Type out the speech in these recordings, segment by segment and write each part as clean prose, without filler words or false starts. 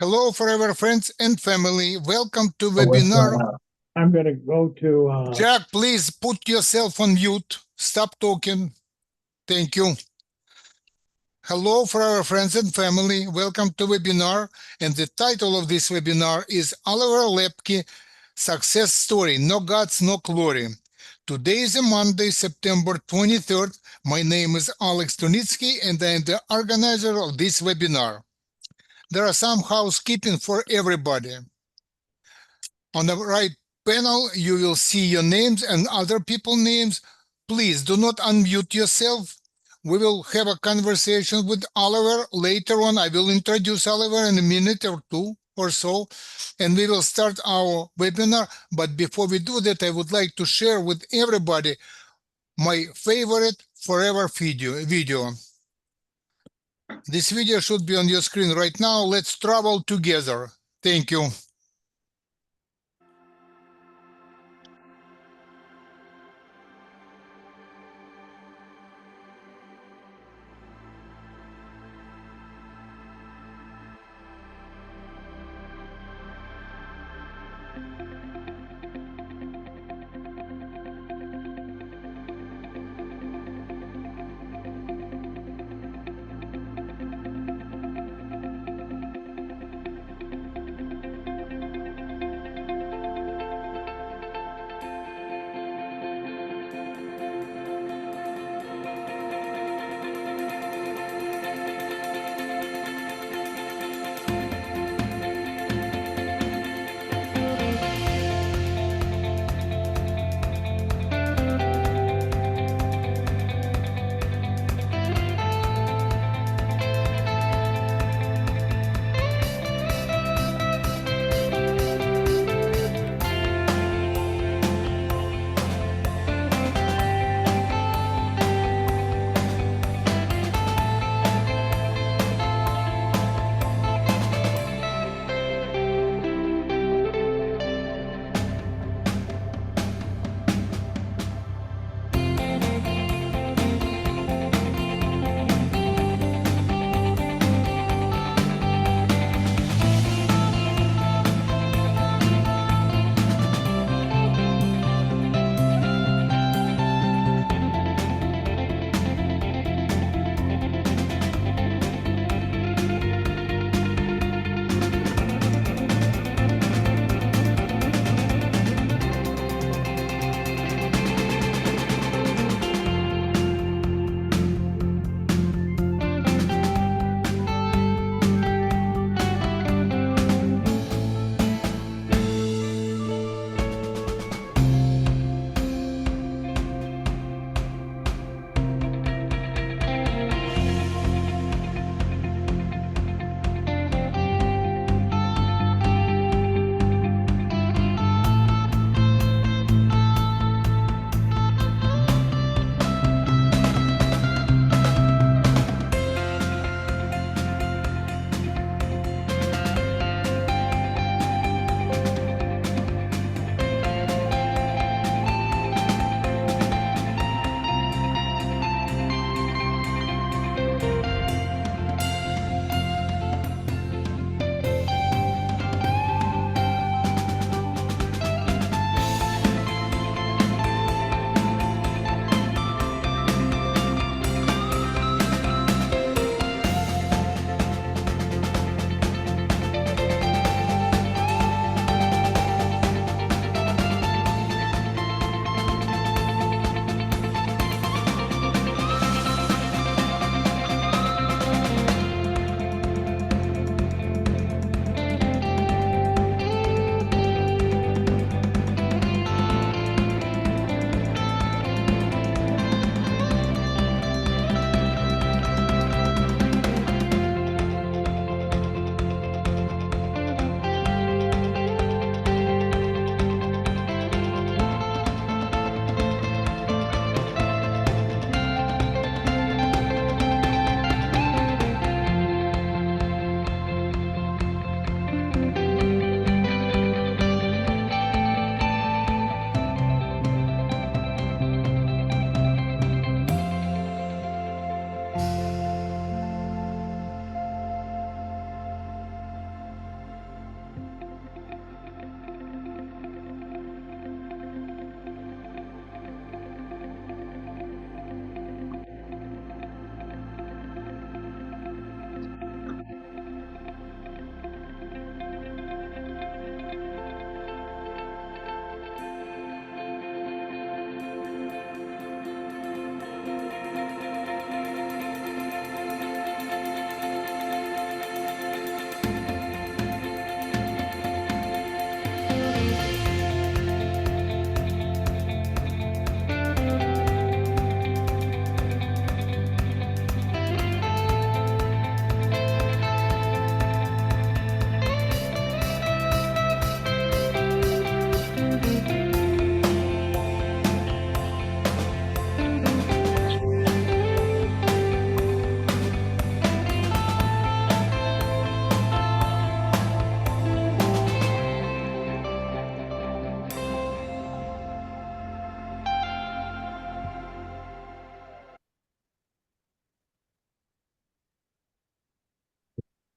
Hello, forever friends and family. Welcome to With, webinar. I'm going to go to. Jack, please put yourself on mute. Stop talking. Thank you. Hello, forever friends and family. Welcome to webinar. And the title of this webinar is Olivera Lepki Success Story. No Guts, No Glory. Today is a Monday, September 23rd. My name is Alex Tunitsky, and I am the organizer of this webinar. There are some housekeeping for everybody. On the right panel, you will see your names and other people's names. Please do not unmute yourself. We will have a conversation with Oliver later on. I will introduce Oliver in a minute or two or so, and we will start our webinar. But before we do that, I would like to share with everybody my favorite forever video. This video should be on your screen right now. Let's travel together. Thank you.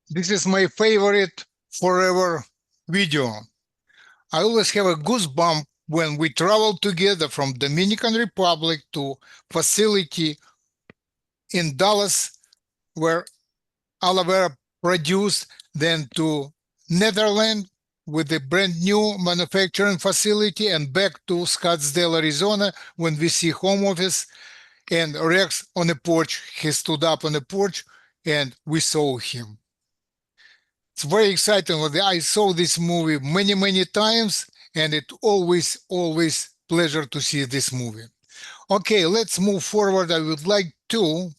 This is my favorite forever video. I always have a goosebump when we travel together from Dominican Republic to facility in Dallas, where Olivera produced, then to Netherlands with a brand new manufacturing facility, and back to Scottsdale, Arizona, when we see home office and Rex on the porch. He stood up on the porch and we saw him. It's very exciting. I saw this movie many, many times, and it always pleasure to see this movie. Okay, let's move forward. I would like to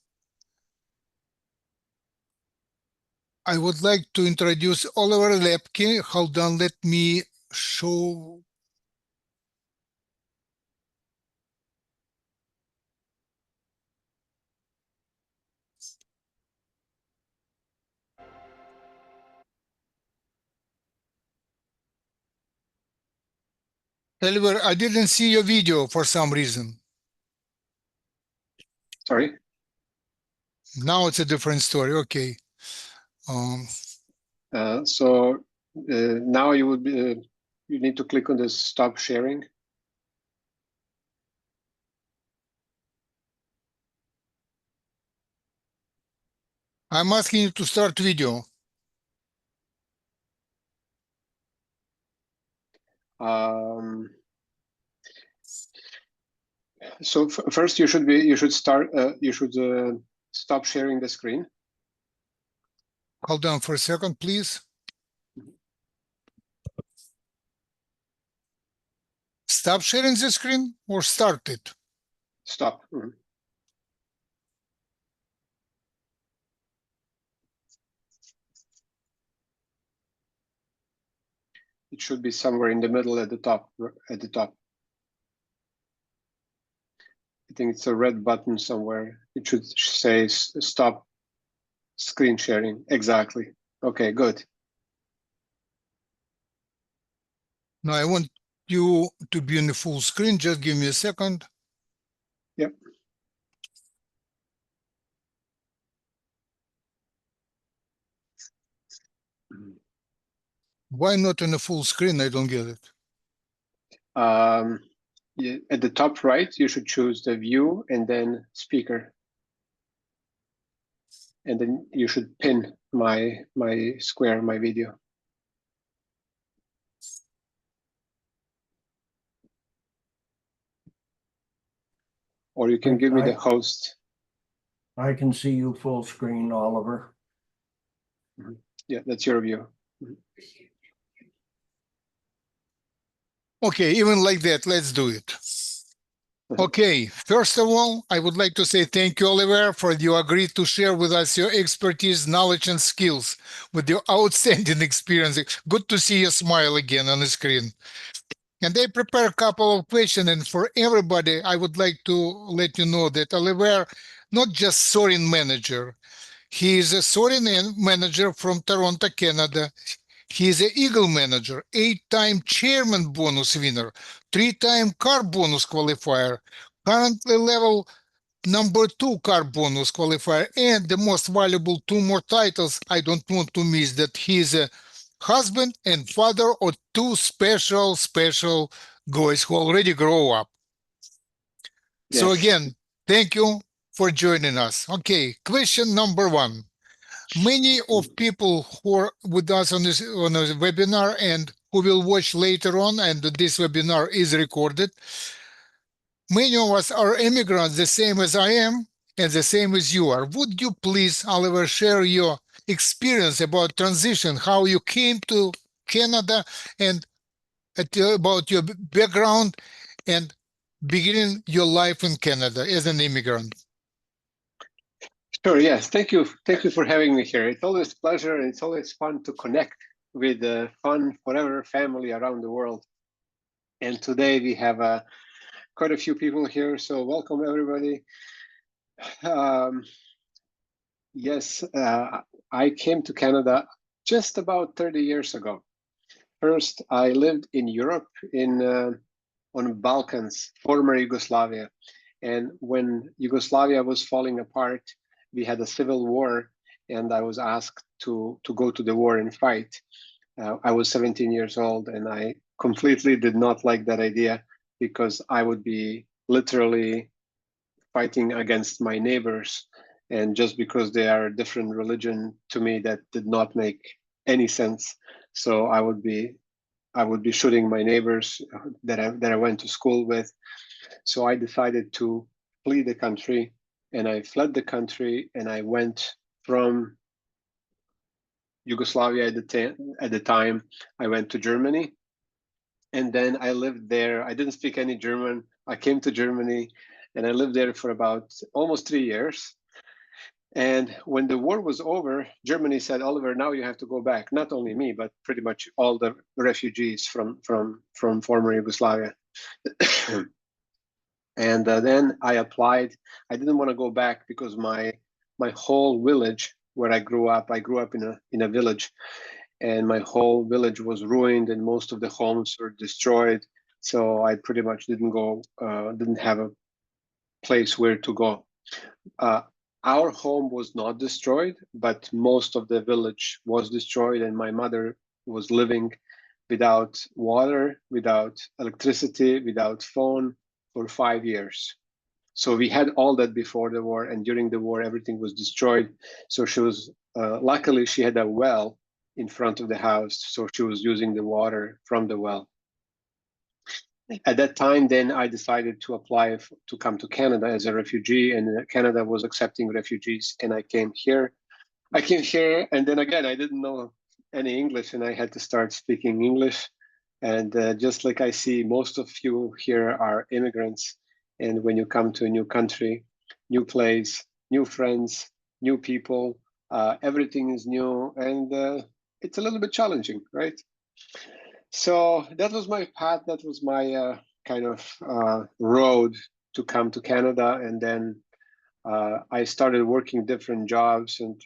introduce Oliver Lepki. Hold on, let me show. Oliver, I didn't see your video for some reason. Sorry? Now it's a different story. Okay. Now you would be, you need to click on the stop sharing. I'm asking you to start video. So first you should stop sharing the screen. Hold on for a second, please. Stop sharing the screen or start it? Stop. It should be somewhere in the middle at the top. I think it's a red button somewhere. It should say stop screen sharing. Exactly. Okay, good. Now I want you to be in the full screen. Just give me a second. Yep. Why not in the full screen? I don't get it. At the top right, you should choose the view and then speaker. And then you should pin my square, my video. Or you can give me the host. I can see you full screen, Oliver. Yeah, that's your view. Okay, even like that, let's do it. Okay, first of all, I would like to say thank you, Olivera, for you agreed to share with us your expertise, knowledge, and skills with your outstanding experience. Good to see you smile again on the screen. And I prepare a couple of questions, and for everybody, I would like to let you know that Olivera, not just soaring manager, he is a soaring manager from Toronto, Canada. He is an Eagle manager, 8-time chairman bonus winner, 3-time car bonus qualifier, currently level #2 car bonus qualifier, and the most valuable 2 more titles I don't want to miss, that he is a husband and father of 2 special guys who already grow up. Yes. So again, thank you for joining us. Okay, question number 1. Many of people who are with us on this webinar and who will watch later on, and this webinar is recorded, many of us are immigrants, the same as I am and the same as you are. Would you please, Oliver, share your experience about transition, how you came to Canada, and about your background and beginning your life in Canada as an immigrant? Sure, yes. Thank you for having me here. It's always a pleasure, and it's always fun to connect with the fun forever family around the world. And today we have quite a few people here, so welcome everybody. Yes, I came to Canada just about 30 years ago. First, I lived in Europe on Balkans, former Yugoslavia. And when Yugoslavia was falling apart, we had a civil war, and I was asked to go to the war and fight. I was 17 years old, and I completely did not like that idea, because I would be literally fighting against my neighbors, and just because they are a different religion, to me that did not make any sense. So I would be shooting my neighbors that I went to school with. So I decided to flee the country, and I fled the country, and I went from Yugoslavia at the time. I went to Germany, and then I lived there. I didn't speak any German. I came to Germany, and I lived there for about almost 3 years. And when the war was over, Germany said, Oliver, now you have to go back. Not only me, but pretty much all the refugees from former Yugoslavia. And then I applied. I didn't want to go back because my whole village where I grew up in a village, and my whole village was ruined, and most of the homes were destroyed. So I pretty much didn't have a place where to go. Our home was not destroyed, but most of the village was destroyed, and my mother was living without water, without electricity, without phone for 5 years. So we had all that before the war, and during the war, everything was destroyed. So she was, luckily she had a well in front of the house, so she was using the water from the well. At that time, then I decided to apply to come to Canada as a refugee, and Canada was accepting refugees, and I came here. And then again, I didn't know any English, and I had to start speaking English. And just like I see, most of you here are immigrants, and when you come to a new country, new place, new friends, new people, everything is new, and it's a little bit challenging, right? So that was my path. That was my kind of road to come to Canada. And then I started working different jobs, and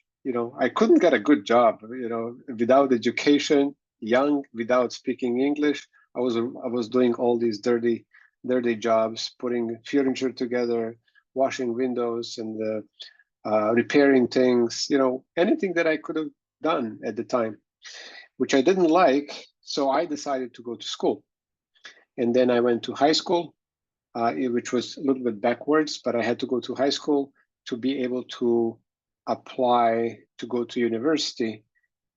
I couldn't get a good job. Without education, young, without speaking English, I was doing all these dirty jobs, putting furniture together, washing windows, and repairing things. Anything that I could have done at the time, which I didn't like. So I decided to go to school. And then I went to high school, which was a little bit backwards, but I had to go to high school to be able to apply to go to university,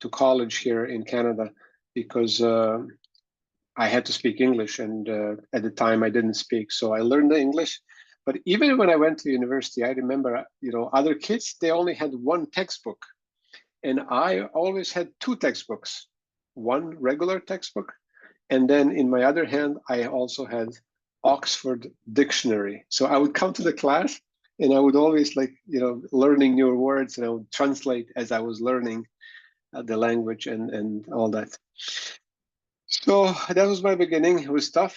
to college here in Canada, because I had to speak English. And at the time I didn't speak. So I learned the English. But even when I went to university, I remember, other kids, they only had one textbook. And I always had two textbooks. One regular textbook, and then in my other hand, I also had Oxford Dictionary. So I would come to the class, and I would always learning new words, and I would translate as I was learning the language and all that. So that was my beginning. It was tough.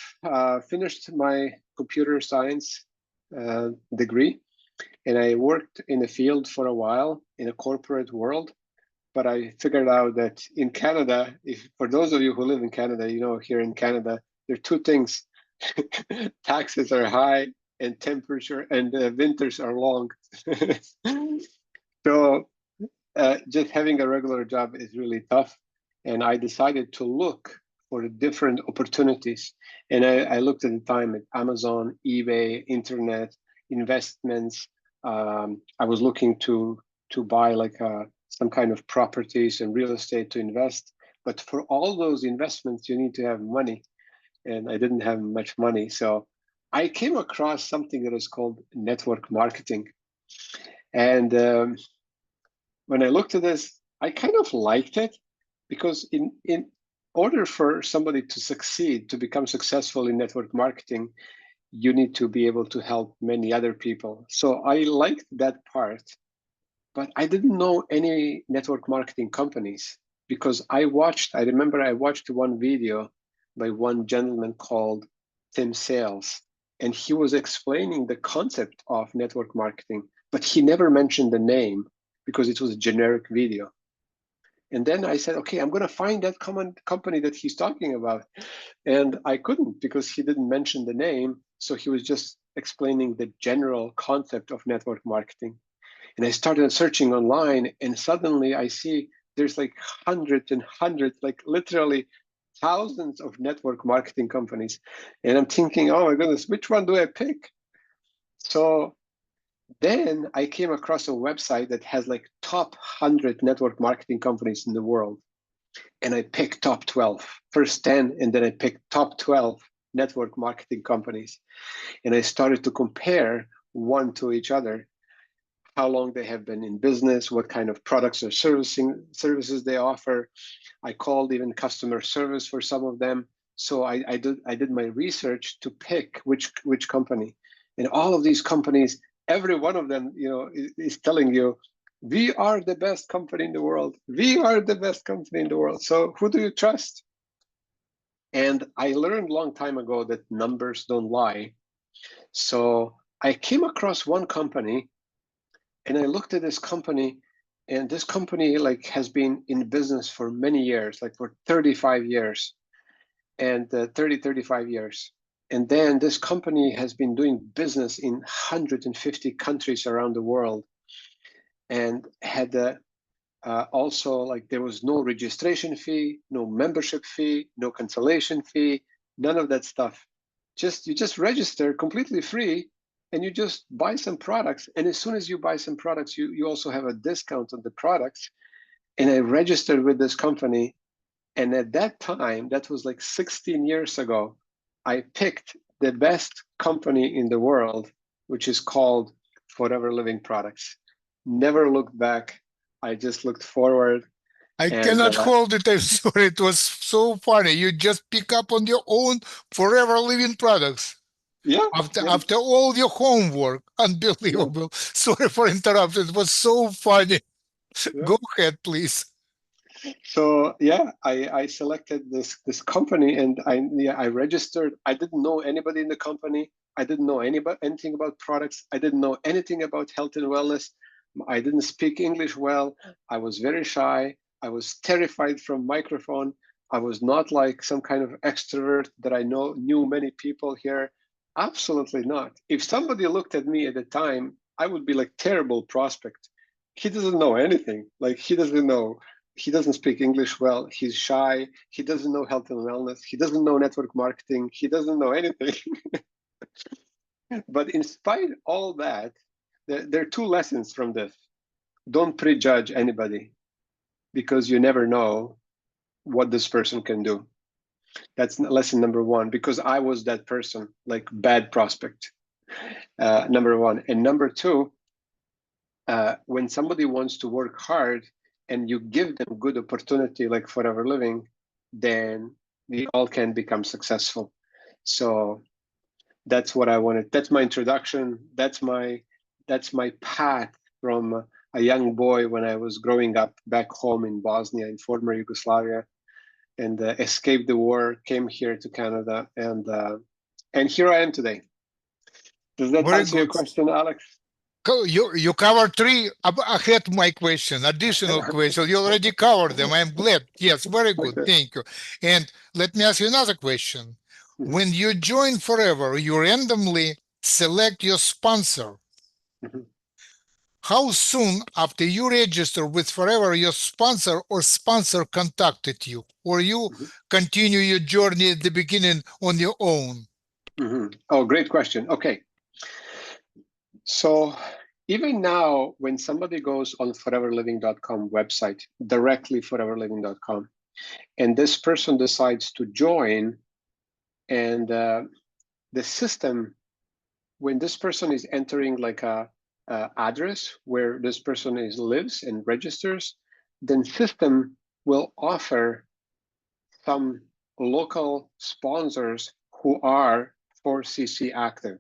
Finished my computer science degree, and I worked in the field for a while in a corporate world. But I figured out that in Canada, for those of you who live in Canada, here in Canada, there are two things. Taxes are high, and temperature, and winters are long. So just having a regular job is really tough. And I decided to look for different opportunities. And I looked at the time at Amazon, eBay, internet, investments. I was looking to buy some kind of properties and real estate to invest. But for all those investments, you need to have money. And I didn't have much money. So I came across something that is called network marketing. And when I looked at this, I kind of liked it, because in order for somebody to succeed, to become successful in network marketing, you need to be able to help many other people. So I liked that part. But I didn't know any network marketing companies, because I remember I watched one video by one gentleman called Tim Sales, and he was explaining the concept of network marketing, but he never mentioned the name because it was a generic video. And then I said, okay, I'm going to find that common company that he's talking about. And I couldn't, because he didn't mention the name. So he was just explaining the general concept of network marketing. And I started searching online, and suddenly I see there's like hundreds and hundreds, like literally thousands of network marketing companies. And I'm thinking, oh my goodness, which one do I pick? So then I came across a website that has like top 100 network marketing companies in the world. And I picked top 12, first 10, and then I picked top 12 network marketing companies. And I started to compare one to each other, how long they have been in business, what kind of products or services they offer. I called even customer service for some of them. So I did my research to pick which company. And all of these companies, every one of them, is telling you, we are the best company in the world. We are the best company in the world. So who do you trust? And I learned a long time ago that numbers don't lie. So I came across one company, and I looked at this company, and this company like has been in business for many years, like for 35 years, and 35 years. And then this company has been doing business in 150 countries around the world, and had also, like, there was no registration fee, no membership fee, no cancellation fee, none of that stuff. You just register completely free, and you just buy some products. And as soon as you buy some products, you also have a discount on the products. And I registered with this company. And at that time, that was like 16 years ago, I picked the best company in the world, which is called Forever Living Products. Never looked back. I just looked forward. I And, cannot hold it. I'm sorry. It was so funny. You just pick up on your own Forever Living Products. yeah. After all your homework. Unbelievable. Sorry for interrupting. It was so funny. Yeah. Go ahead, please. So yeah, I selected this company, and I registered. I didn't know anybody in the company. I didn't know anything about products. I didn't know anything about health and wellness. I didn't speak English well. I was very shy. I was terrified from microphone. I was not like some kind of extrovert that I knew many people here. Absolutely not. If somebody looked at me at the time, I would be like terrible prospect. He doesn't know anything. Like he doesn't speak English well. He's shy. He doesn't know health and wellness. He doesn't know network marketing. He doesn't know anything. But in spite of all that, there are two lessons from this. Don't prejudge anybody, because you never know what this person can do. That's lesson number one, because I was that person, like bad prospect, number one. And number two, when somebody wants to work hard and you give them good opportunity like Forever Living, then we all can become successful. So that's what I wanted. That's my introduction. That's my path from a young boy when I was growing up back home in Bosnia, in former Yugoslavia, and escaped the war, came here to Canada, and here I am today. Does that Very answer your good. question, Alex? You covered three ahead my question, additional question. You already covered them. I'm glad. Yes, very good. Okay. Thank you. And let me ask you another question. Mhm. When you join Forever, you randomly select your sponsor. Mhm. How soon after you register with Forever, your sponsor or sponsor contacted you, or you Mhm. continue your journey at the beginning on your own? Mhm. Oh, great question. Okay. So even now, when somebody goes on foreverliving.com website, directly foreverliving.com, and this person decides to join, and the system, when this person is entering like a address where this person lives and registers, then system will offer some local sponsors who are 4CC active.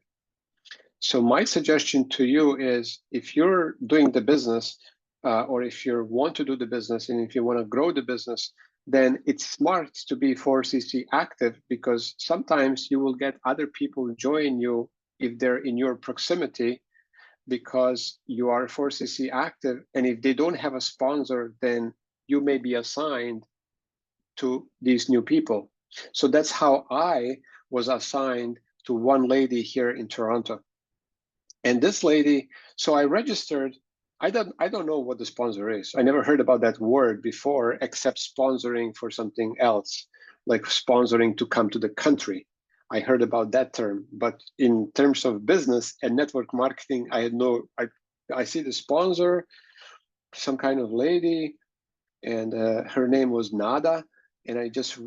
So my suggestion to you is, if you're doing the business, or if you want to do the business, and if you want to grow the business, then it's smart to be 4CC active, because sometimes you will get other people join you if they're in your proximity, because you are 4CC active. And if they don't have a sponsor, then you may be assigned to these new people. So that's how I was assigned to one lady here in Toronto. And this lady, so I registered I don't know what the sponsor is. I never heard about that word before, except sponsoring for something else, like sponsoring to come to the country. I heard about that term, but in terms of business and network marketing, I had no. I see the sponsor, some kind of lady, and her name was Nada, and I just,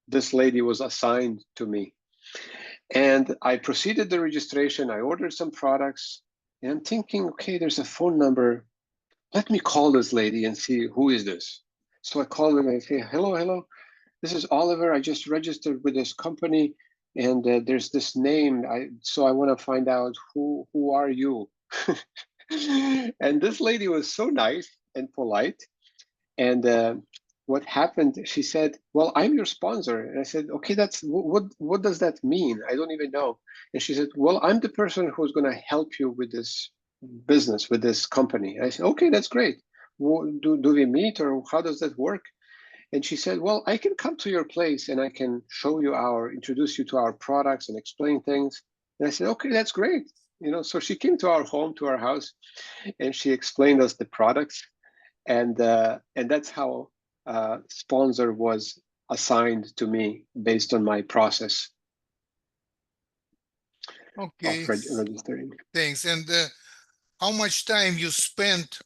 this lady was assigned to me, and I proceeded the registration. I ordered some products, and I'm thinking, okay, there's a phone number. Let me call this lady and see who is this. So I called her and I say, hello, this is Oliver. I just registered with this company, and there's this name. So I want to find out who are you? And this lady was so nice and polite. And what happened? She said, "Well, I'm your sponsor." And I said, "Okay, that's what does that mean? I don't even know." And she said, "Well, I'm the person who's going to help you with this business, with this company." And I said, "Okay, that's great. Do we meet, or how does that work?" And she said, "Well, I can come to your place and I can show you introduce you to our products and explain things." And I said, "Okay, that's great." So she came to our home, to our house, and she explained us the products, and that's how sponsor was assigned to me based on my process Okay, of registering. thanks. And how much time you spent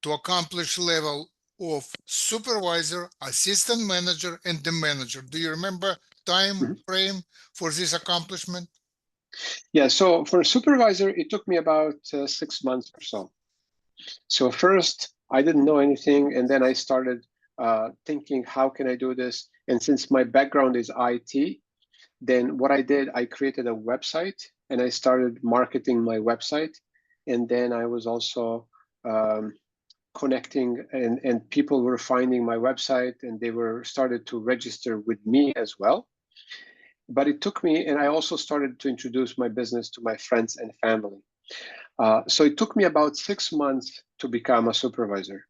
to accomplish level of supervisor, assistant manager, and the manager? Do you remember time frame for this accomplishment? Yeah, so for a supervisor, it took me about 6 months or so. So first, I didn't know anything, and then I started thinking, how can I do this? And since my background is IT, then what I did, I created a website and I started marketing my website. And then I was also connecting, and people were finding my website, and they were started to register with me as well. But it took me, and I also started to introduce my business to my friends and family. So it took me about 6 months to become a supervisor.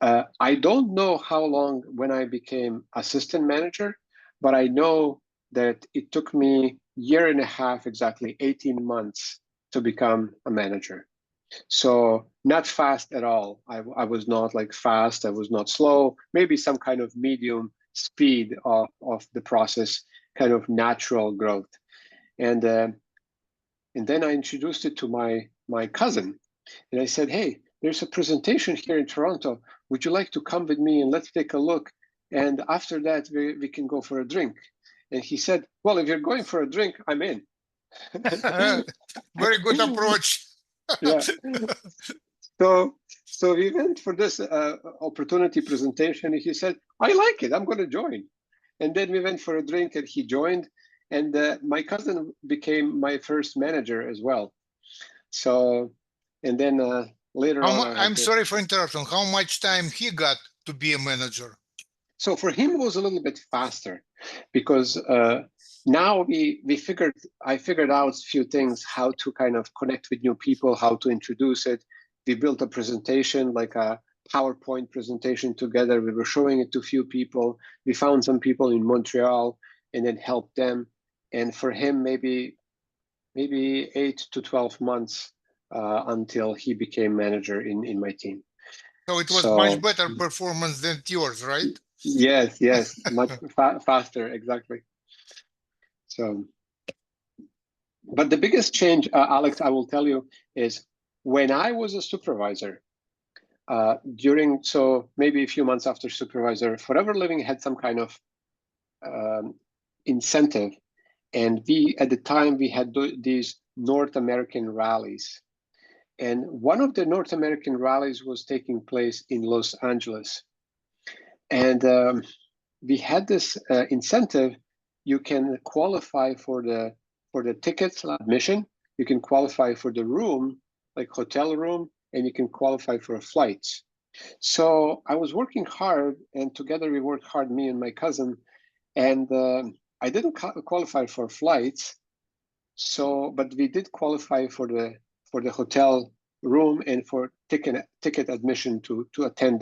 I don't know how long when I became assistant manager, but I know that it took me 1.5 years, exactly 18 months to become a manager. So not fast at all. I was not like fast, I was not slow, maybe some kind of medium speed of the process, kind of natural growth. And then I introduced it to my cousin, and I said, "Hey, there's a presentation here in Toronto. Would you like to come with me and let's take a look? And after that, we can go for a drink." And he said, "Well, if you're going for a drink, I'm in." Very good approach. Yeah. So we went for this opportunity presentation. And he said, "I like it. I'm going to join." And then we went for a drink, and he joined. And my cousin became my first manager as well. So, and then later on, I'm sorry for interrupting. How much time he got to be a manager? So for him, it was a little bit faster, because now I figured out a few things, how to kind of connect with new people, how to introduce it. We built a presentation, like a PowerPoint presentation together. We were showing it to a few people. We found some people in Montreal and then helped them. And for him, maybe 8 to 12 months until he became manager in my team. So it was much better performance than yours, right? Yes, much faster, exactly. So, but the biggest change, Alex, I will tell you, is when I was a supervisor, so maybe a few months after supervisor, Forever Living had some kind of incentive. And at the time, we had these North American rallies. And one of the North American rallies was taking place in Los Angeles. And we had this incentive. You can qualify for the tickets, admission. You can qualify for the room, like hotel room, and you can qualify for flights. So I was working hard, and together we worked hard, me and my cousin, and I didn't qualify for flights. So, but we did qualify for the hotel room and for ticket admission to attend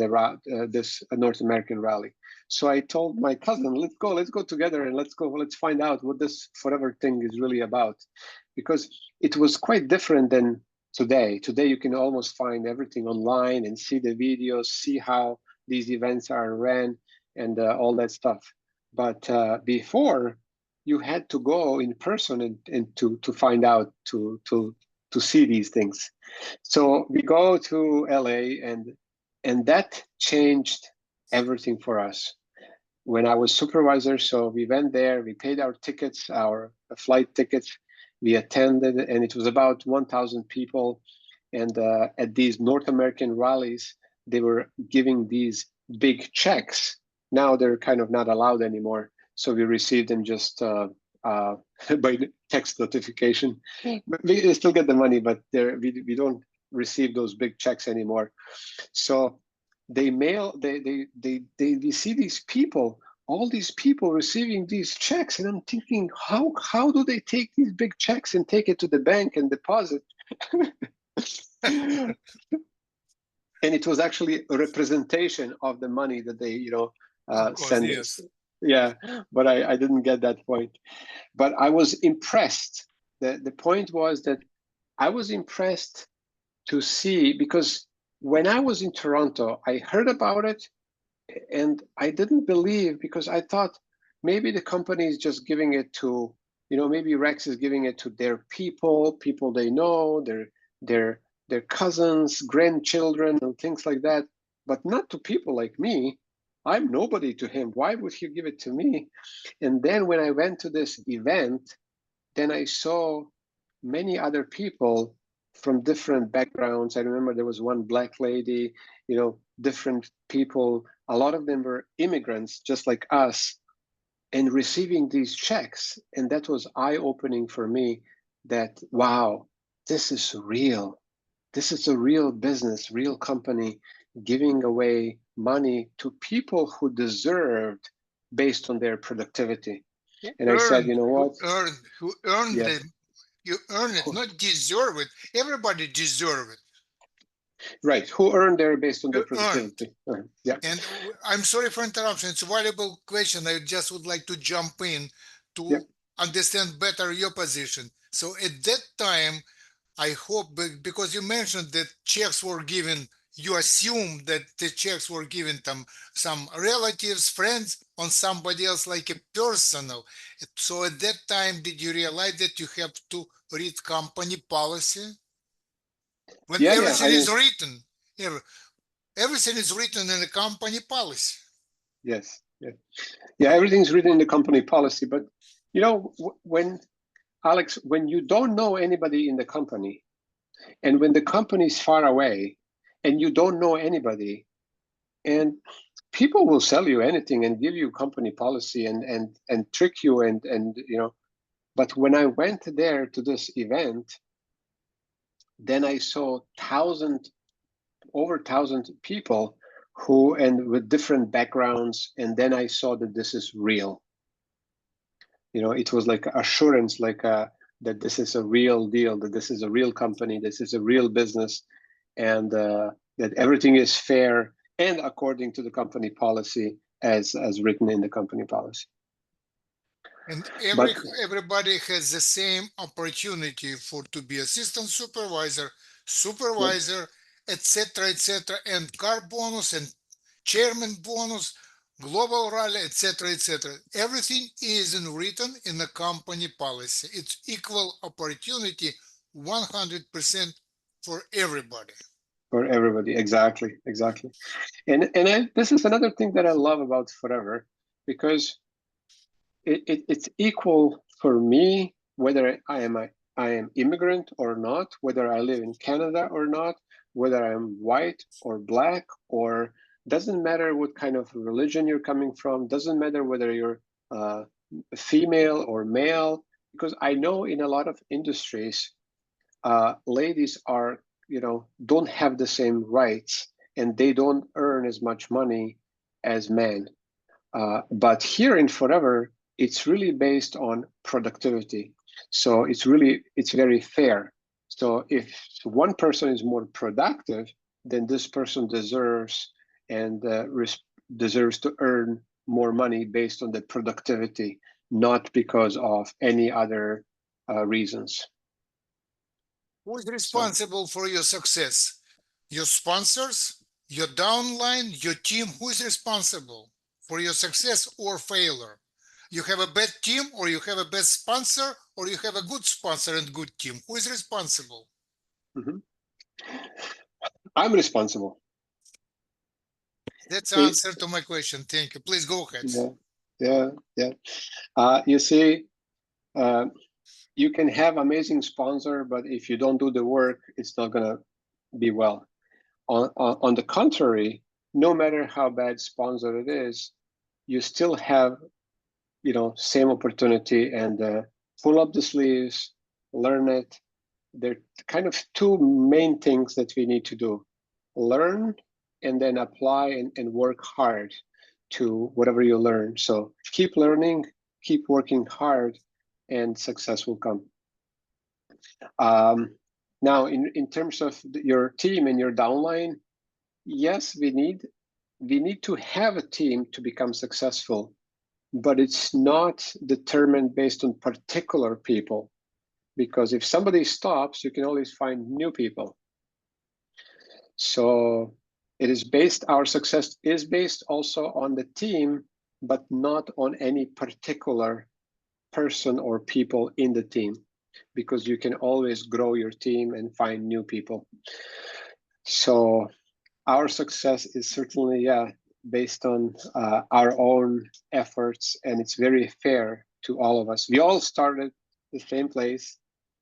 this North American rally. So I told my cousin, let's go together, and let's find out what this Forever thing is really about, because it was quite different than today. Today, you can almost find everything online and see the videos, see how these events are ran, and all that stuff. But before, you had to go in person and to find out, to see these things. So we go to LA, and that changed everything for us. When I was supervisor, so we went there, we paid our tickets, our flight tickets, we attended, and it was about 1,000 people. And at these North American rallies, they were giving these big checks. Now they're kind of not allowed anymore. So we received them just by text notification. But we still get the money, but we don't receive those big checks anymore. So we see these people, all these people receiving these checks, and I'm thinking, how do they take these big checks and take it to the bank and deposit? And it was actually a representation of the money that they, send us. Yeah, but I didn't get that point. But I was impressed. The point was that I was impressed to see, because when I was in Toronto, I heard about it and I didn't believe, because I thought maybe the company is just giving it to, maybe Rex is giving it to their people they know, their cousins, grandchildren, and things like that, but not to people like me. I'm nobody to him. Why would he give it to me? And then when I went to this event, then I saw many other people from different backgrounds. I remember there was one black lady, different people. A lot of them were immigrants, just like us, and receiving these checks. And that was eye-opening for me, that, wow, this is real. This is a real business, real company giving away money to people who deserved based on their productivity. And I said, you know what? Who earned Yes. them. You earn it, not deserve it. Everybody deserve it. Right, who earned there based on their You productivity. Yeah. And I'm sorry for interruption. It's a valuable question. I just would like to jump in to Yeah. understand better your position. So at that time, I hope, because you mentioned that checks were given, you assume that the checks were given to some relatives, friends, on somebody else, like a personal. So at that time, did you realize that you have to read company policy? When Yeah, everything is written, everything is written in the company policy. Yes. Yeah, everything's written in the company policy. But, when, Alex, when you don't know anybody in the company, and when the company is far away, and you don't know anybody, and people will sell you anything and give you company policy and trick you and. But when I went there to this event, then I saw over 1,000 people and with different backgrounds, and then I saw that this is real. It was like assurance, that this is a real deal, that this is a real company, this is a real business, and that everything is fair and according to the company policy as written in the company policy. And everybody has the same opportunity to be assistant supervisor, etc., and car bonus and chairman bonus, global rally, etc., etc. Everything is written in the company policy. It's equal opportunity, 100% for everybody. For everybody, exactly. And this is another thing that I love about Forever, because it's equal for me, whether I am immigrant or not, whether I live in Canada or not, whether I'm white or black, or doesn't matter what kind of religion you're coming from, doesn't matter whether you're female or male, because I know in a lot of industries, ladies are, don't have the same rights, and they don't earn as much money as men. But here in Forever, it's really based on productivity. So it's very fair. So if one person is more productive, then this person deserves to earn more money based on the productivity, not because of any other reasons. Who is responsible for your success? Your sponsors, your downline, your team? Who is responsible for your success or failure? You have a bad team, or you have a bad sponsor, or you have a good sponsor and good team? Who is responsible? Mhm. I'm responsible. That's the See, answer to my question. Thank you. Please go ahead. yeah. You see, you can have amazing sponsor, but if you don't do the work, it's not gonna be well. On the contrary, no matter how bad sponsor it is, you still have, same opportunity, and pull up the sleeves, learn it. There are kind of two main things that we need to do: learn and then apply and work hard to whatever you learn. So keep learning, keep working hard, and success will come. Now, in terms of your team and your downline, yes, we need to have a team to become successful, but it's not determined based on particular people, because if somebody stops, you can always find new people. So our success is based also on the team, but not on any particular person or people in the team, because you can always grow your team and find new people. So our success is certainly, based on our own efforts, and it's very fair to all of us. We all started the same place.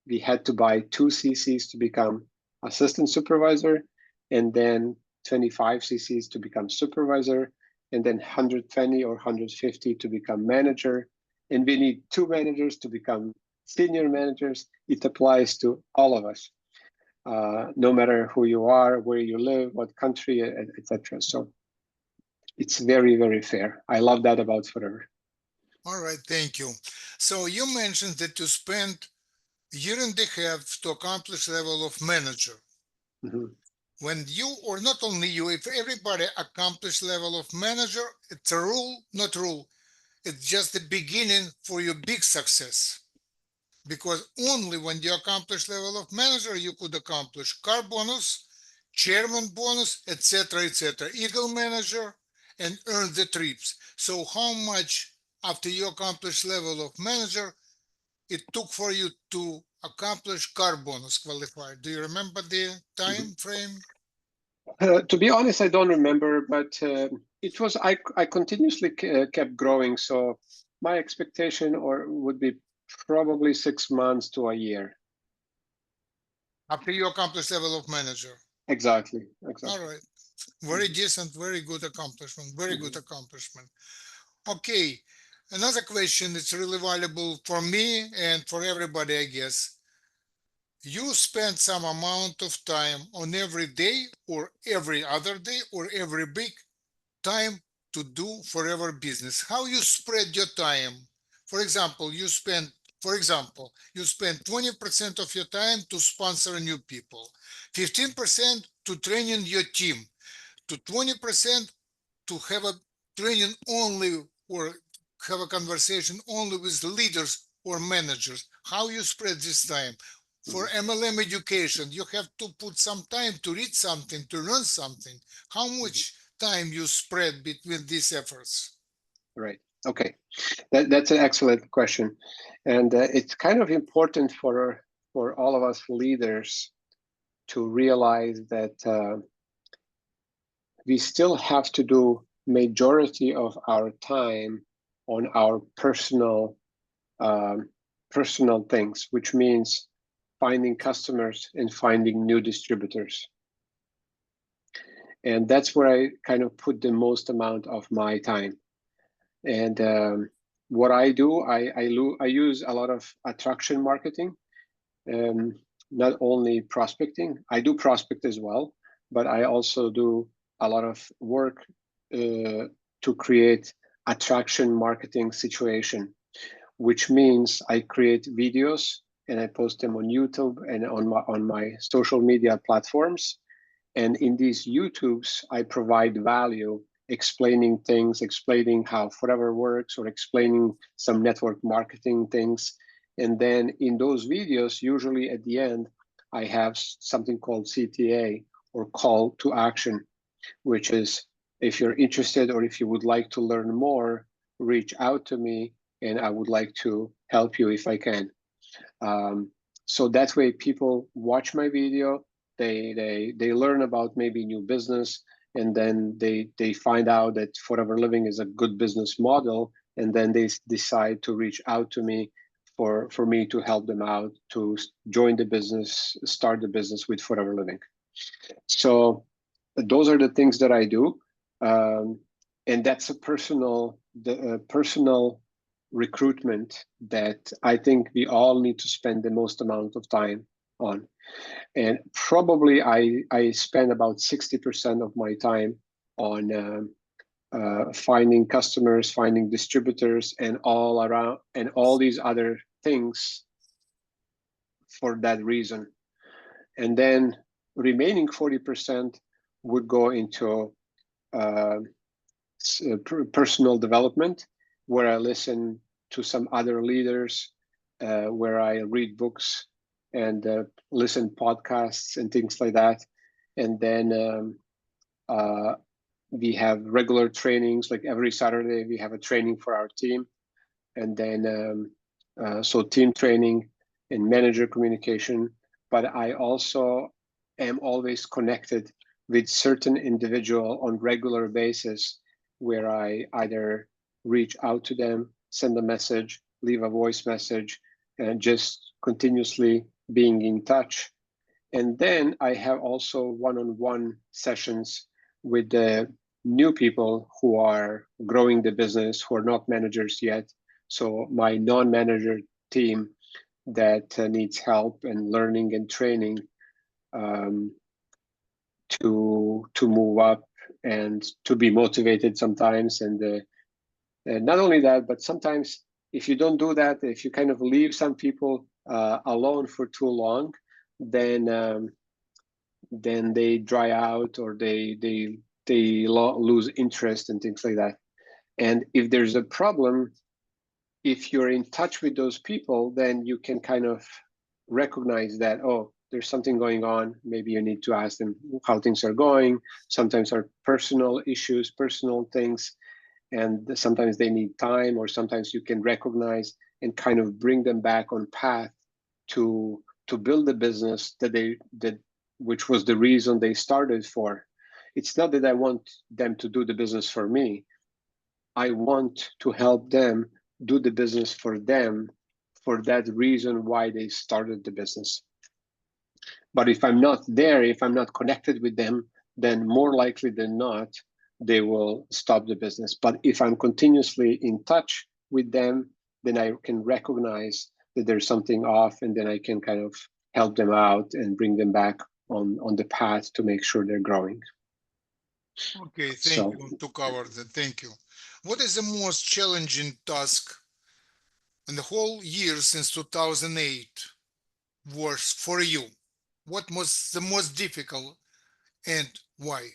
We had to buy 2 CCs to become assistant supervisor, and then 25 CCs to become supervisor, and then 120 or 150 to become manager. And we need 2 managers to become senior managers. It applies to all of us. No matter who you are, where you live, what country, etc. So it's very, very fair. I love that about Forever. All right, thank you. So you mentioned that you spent a year and a half to accomplish level of manager. Mm-hmm. When you, or not only you, if everybody accomplish level of manager, it's a rule, not rule. It's just the beginning for your big success. Because only when you accomplish level of manager, you could accomplish car bonus, chairman bonus, etc., etc., eagle manager, and earn the trips. So how much after you accomplish level of manager it took for you to accomplish car bonus qualifier? Do you remember the time frame? To be honest, I don't remember, but it was I continuously kept growing. So my expectation would be probably 6 months to a year. After you accomplish level of manager. Exactly. All right. Very decent, very good accomplishment, very good accomplishment. Okay. Another question that's really valuable for me and for everybody, I guess. You spend some amount of time on every day or every other day or every week time to do forever business. How you spread your time? For example, you spend 20% of your time to sponsor new people, 15% to training your team, to 20% to have a training only or have a conversation only with leaders or managers. How you spread this time? For MLM education, you have to put some time to read something, to learn something. How much time you spread between these efforts? Right. Okay. That's an excellent question, and it's kind of important for all of us leaders to realize that we still have to do majority of our time on our personal things, which means finding customers and finding new distributors. And that's where I kind of put the most amount of my time. And what I do, I use a lot of attraction marketing, not only prospecting. I do prospect as well, but I also do a lot of work to create attraction marketing situation, which means I create videos and I post them on YouTube and on my social media platforms. And in these YouTubes, I provide value, explaining things, explaining how Forever works, or explaining some network marketing things. And then in those videos, usually at the end, I have something called CTA, or call to action, which is, if you're interested or if you would like to learn more, reach out to me and I would like to help you if I can. So that way people watch my video, they learn about maybe new business, and then they find out that Forever Living is a good business model, and then they decide to reach out to me for me to help them out to join the business, start the business with Forever Living. So those are the things that I do, and that's a personal recruitment that I think we all need to spend the most amount of time on. And probably I spend about 60% of my time on finding customers, finding distributors, and all these other things for that reason. And then remaining 40% would go into personal development, where I listen to some other leaders, where I read books and listen podcasts and things like that. And then we have regular trainings, like every Saturday we have a training for our team. And then so team training and manager communication. But I also am always connected with certain individual on regular basis, where I either reach out to them, send a message, leave a voice message, and just continuously being in touch. And then I have also one-on-one sessions with the new people who are growing the business, who are not managers yet. So my non-manager team that needs help and learning and training to move up and to be motivated sometimes. And not only that, but sometimes if you don't do that, if you kind of leave some people alone for too long, then they dry out, or they lose interest and things like that. And if there's a problem, if you're in touch with those people, then you can kind of recognize that, oh, there's something going on. Maybe you need to ask them how things are going. Sometimes are personal issues, personal things, and sometimes they need time, or sometimes you can recognize and kind of bring them back on path to build the business which was the reason they started for. It's not that I want them to do the business for me. I want to help them do the business for them, for that reason why they started the business. But if I'm not there, if I'm not connected with them, then more likely than not, they will stop the business. But if I'm continuously in touch with them, then I can recognize that there's something off, and then I can kind of help them out and bring them back on the path to make sure they're growing. Okay, thank you to cover that. Thank you. What is the most challenging task in the whole year since 2008 was for you? What was the most difficult and why?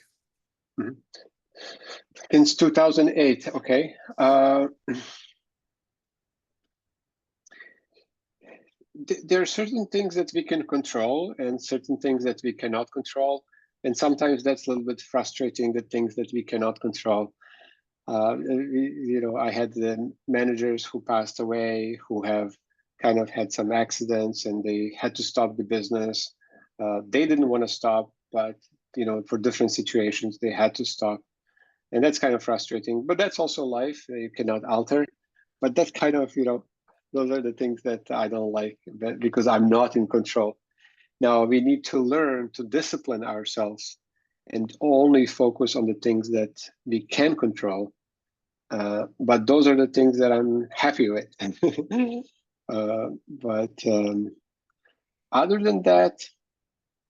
Since 2008, okay. There are certain things that we can control and certain things that we cannot control. And sometimes that's a little bit frustrating, the things that we cannot control. I had the managers who passed away, who have kind of had some accidents, and they had to stop the business. They didn't want to stop, but for different situations, they had to stop. And that's kind of frustrating, but that's also life. You cannot alter. But that's kind of, those are the things that I don't like, because I'm not in control. Now, we need to learn to discipline ourselves and only focus on the things that we can control. But those are the things that I'm happy with. But other than that,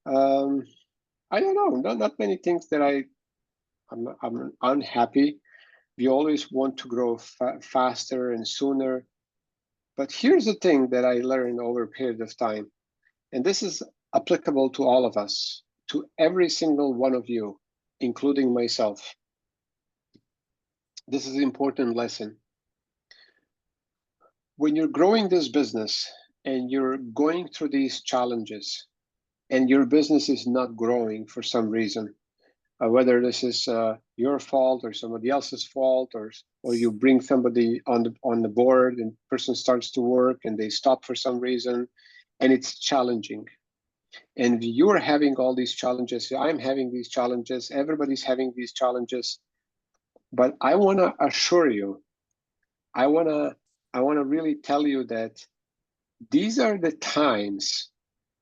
I don't know. Not many things that I'm unhappy. We always want to grow faster and sooner. But here's the thing that I learned over a period of time, and this is applicable to all of us, to every single one of you, including myself. This is an important lesson. When you're growing this business and you're going through these challenges, and your business is not growing for some reason, whether this is your fault or somebody else's fault, or you bring somebody on the board and person starts to work and they stop for some reason, and it's challenging. And you're having all these challenges. I'm having these challenges. Everybody's having these challenges. But I want to assure you, I want to really tell you that these are the times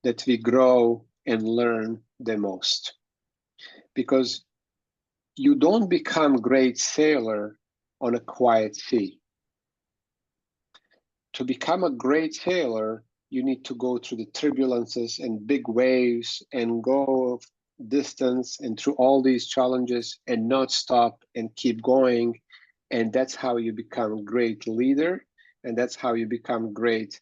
that we grow and learn the most. Because you don't become great sailor on a quiet sea. To become a great sailor, you need to go through the turbulences and big waves and go distance and through all these challenges and not stop and keep going. And that's how you become a great leader. And that's how you become great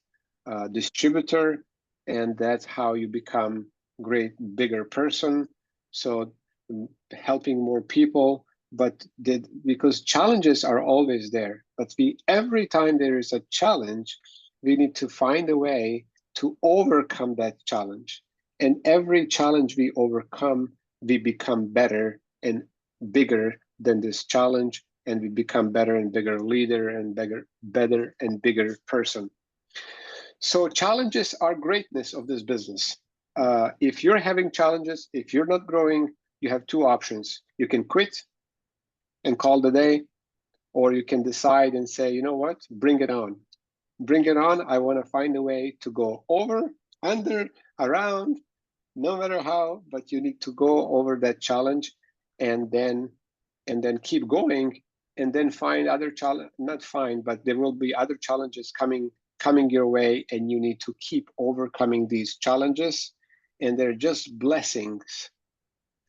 distributor. And that's how you become great bigger person. So helping more people, but because challenges are always there, but every time there is a challenge, we need to find a way to overcome that challenge. And every challenge we overcome, we become better and bigger than this challenge, and we become better and bigger leader and better and bigger person. So challenges are greatness of this business. If you're having challenges, if you're not growing, you have two options. You can quit and call the day, or you can decide and say, you know what, bring it on. Bring it on. I want to find a way to go over, under, around, no matter how, but you need to go over that challenge and then keep going, and then find other challenge, not find, but there will be other challenges coming your way, and you need to keep overcoming these challenges. And they're just blessings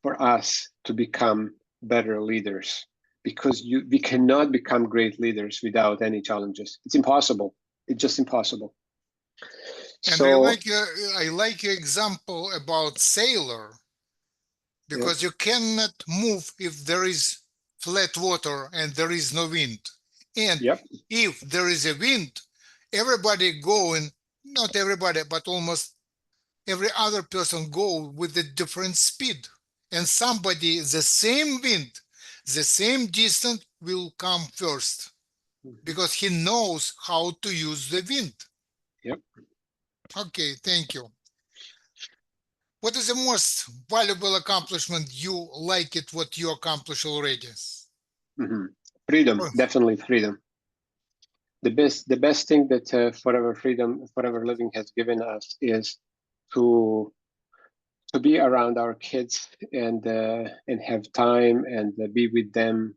for us to become better leaders, because we cannot become great leaders without any challenges. It's impossible. It's just impossible. And So I like your example about sailor, because you cannot move if there is flat water and there is no wind. And if there is a wind, everybody going, not everybody, but almost every other person go with a different speed. And somebody, the same wind, the same distance will come first, because he knows how to use the wind. Yep. Okay, thank you. What is the most valuable accomplishment you like it, what you accomplish already? Freedom, definitely freedom. The best thing that Forever Living has given us is to be around our kids and have time and be with them,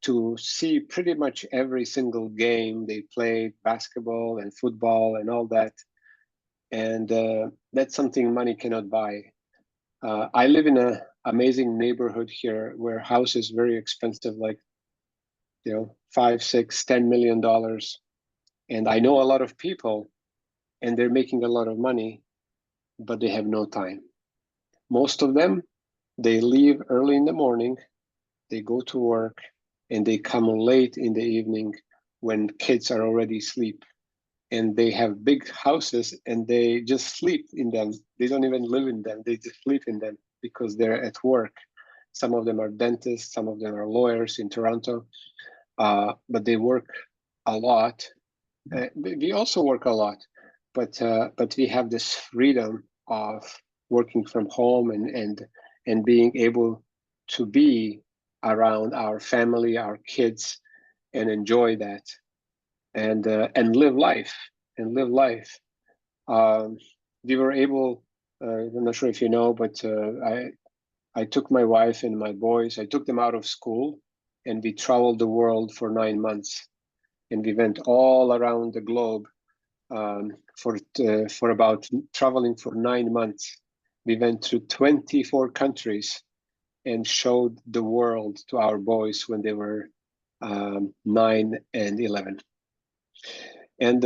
to see pretty much every single game they play, basketball and football and all that. And that's something money cannot buy. I live in an amazing neighborhood here where house is very expensive, like, you know, $5, $6, $10 million. And I know a lot of people, and they're making a lot of money, but they have no time. Most of them, they leave early in the morning, they go to work, and they come late in the evening when kids are already asleep. And they have big houses and they just sleep in them. They don't even live in them. They just sleep in them because they're at work. Some of them are dentists, some of them are lawyers in Toronto, but they work a lot. We also work a lot, but we have this freedom of working from home and being able to be around our family, our kids, and enjoy that, and live life. We were able, I'm not sure if you know, but I took my wife and my boys, I took them out of school, and we traveled the world for 9 months. And we went all around the globe for about traveling for 9 months. We went through 24 countries and showed the world to our boys when they were 9 and 11. And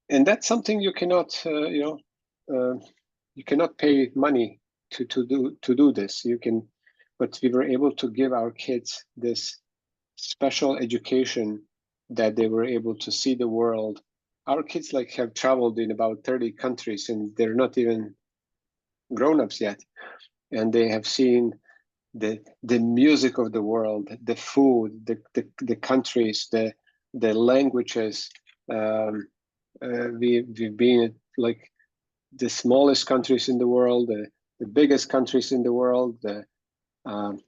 that's something you cannot, you cannot pay money to do this. You can, but we were able to give our kids this special education that they were able to see the world. Our kids like have traveled in about 30 countries, and they're not even grown-ups yet, and they have seen the music of the world, the food, the countries, the languages. We've been like the smallest countries in the world, the biggest countries in the world, the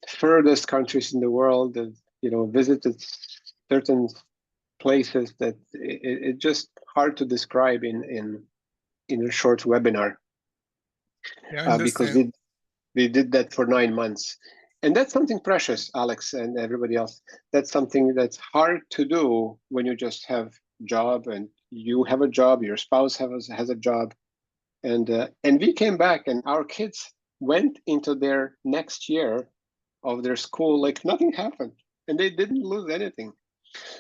furthest countries in the world, and visited certain places that it's just hard to describe in a short webinar. Yeah, I Because understand. we did that for 9 months. And that's something precious, Alex and everybody else. That's something that's hard to do when you just have job and you have a job, your spouse has a job. And we came back and our kids went into their next year of their school like nothing happened. And they didn't lose anything.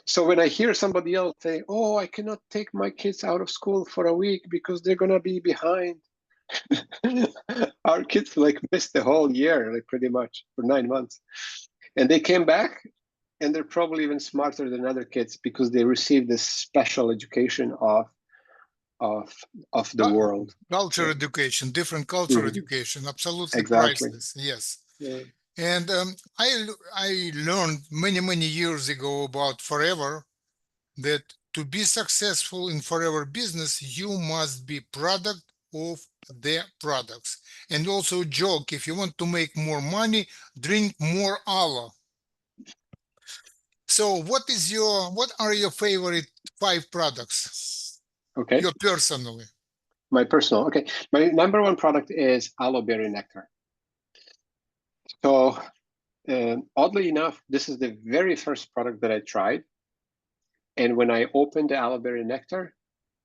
So when I hear somebody else say, oh, I cannot take my kids out of school for a week because they're going to be behind. Our kids like missed the whole year, like pretty much for 9 months, and they came back, and they're probably even smarter than other kids because they received this special education of the world. Culture Yeah. education, different culture Mhm. education, absolutely Exactly. priceless. Yes. Yeah. And I learned many years ago about Forever that to be successful in Forever business, you must be product of their products. And also joke, if you want to make more money, drink more aloe. So what are your favorite 5 products? Okay. Your personally. My personal. Okay. My number one product is aloe berry nectar. So oddly enough, this is the very first product that I tried. And when I opened the aloe berry nectar,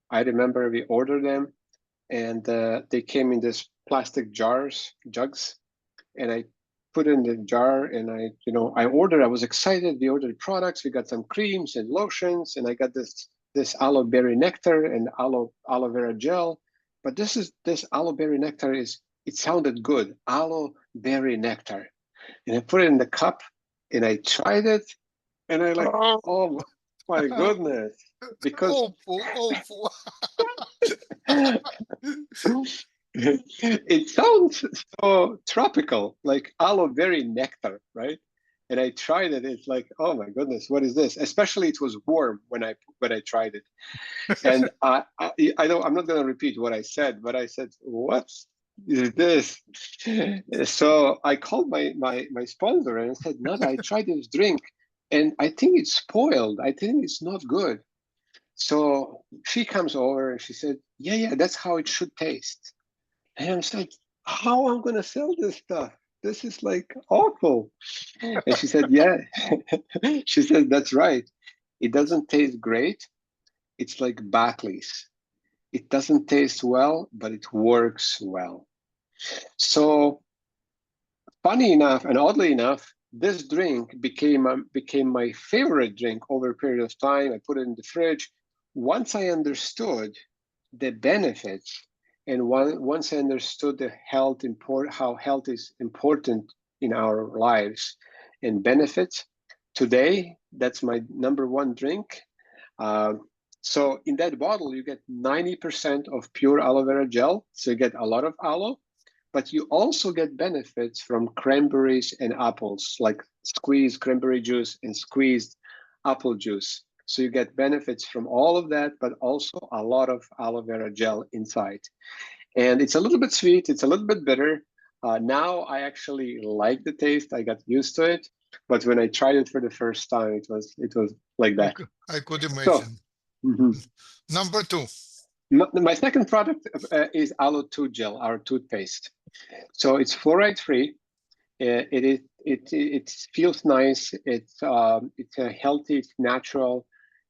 I remember we ordered them, and they came in this plastic jugs, and I put in the jar, and I ordered. I was excited. We ordered products. We got some creams and lotions, and I got this aloe berry nectar and aloe vera gel. But this aloe berry nectar it sounded good, aloe berry nectar, and I put it in the cup, and I tried it, and I like, Oh, oh my goodness, because awful. it sounds so tropical, like aloe berry nectar, right? And I tried it. It's like, oh my goodness, what is this? Especially it was warm when I tried it. And I'm not going to repeat what I said, but I said, what is this? So I called my sponsor and I said, Nada, I tried this drink and I think it's spoiled. I think it's not good. So she comes over and she said, yeah, that's how it should taste. And I was like, how am I going to sell this stuff? This is like awful. And she said, yeah. She said, that's right. It doesn't taste great. It's like Batley's. It doesn't taste well, but it works well. So funny enough, and oddly enough, this drink became my favorite drink over a period of time. I put it in the fridge. Once I understood the benefits, and once I understood how health is important in our lives and benefits, today that's my number one drink. So in that bottle, you get 90% of pure aloe vera gel, so you get a lot of aloe, but you also get benefits from cranberries and apples, like squeezed cranberry juice and squeezed apple juice. So you get benefits from all of that, but also a lot of aloe vera gel inside. And it's a little bit sweet, it's a little bit bitter. Now I actually like the taste, I got used to it. But when I tried it for the first time, it was like that. I could So, imagine. mhm. Number 2. My second product is Aloe Tooth Gel, our toothpaste. So it's fluoride free. It feels nice. It's healthy. It's natural,